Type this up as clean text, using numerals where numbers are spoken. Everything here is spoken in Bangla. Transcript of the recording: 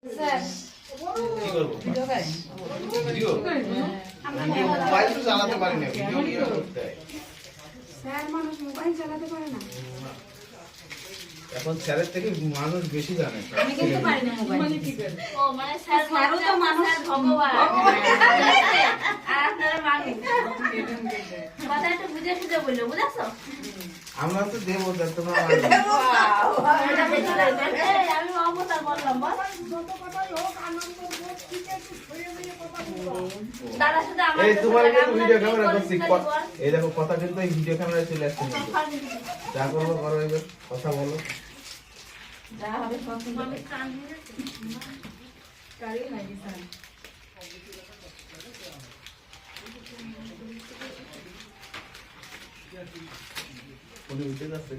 স্যার কি করবো ভিডিও করেন ভিডিও মোবাইল তো চালাতে পারি না ভিডিও কি করতে হয় স্যার মানুষ মোবাইল চালাতে পারে না এখন স্যারের থেকে মানুষ বেশি জানে আমি কিন্তু পারি না মোবাইল ও মানে স্যার স্যারও তো মানুষ ভগবান আর আপনারা মানুষ কথা একটু বুঝে সুঝে বললো বুঝেছো আমরা তো দেবো তা তোমরা আমি মমতা বললাম বল দাদা শুধু আমার এই তোমার কিন্তু ভিডিও ক্যামেরা করছি এই দেখো কথা কিন্তু এই ভিডিও ক্যামেরায় চলে আসছে কিন্তু যা করবো করো এবার কথা বলো যা হবে সব আমি কান ধরে কারি হয়নি স্যার উনি উঠে যাচ্ছে